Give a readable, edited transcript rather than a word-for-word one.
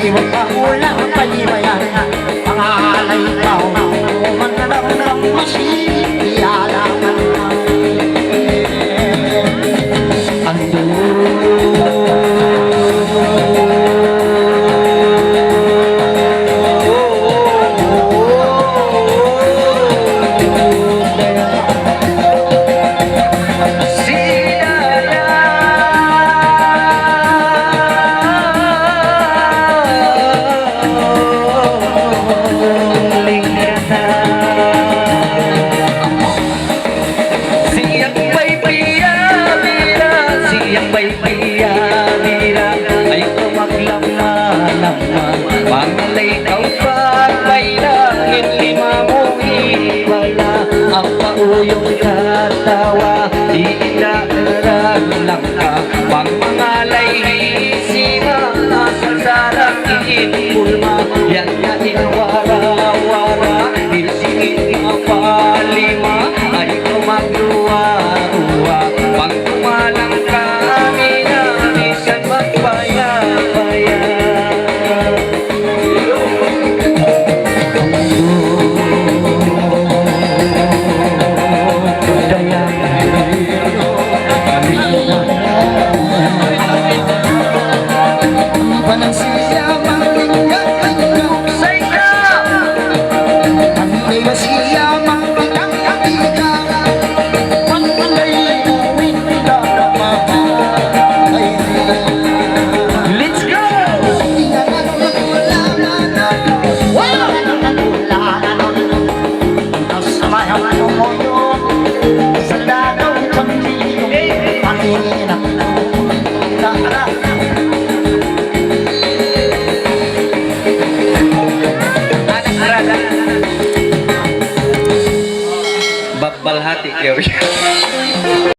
Di mo pa ulang panibayan pangalay ikaw mananang masiyalaman pangalay kau pagbailangin lima mo iwala ang pauyong katawa iindarang lang ka pang mangalay isima sa sarang iinpulma yan na inwara-wara isigit ang palima ay kumagluwa-uwa pang tumalang kami na isan magpaya-paya. Balhati kayo.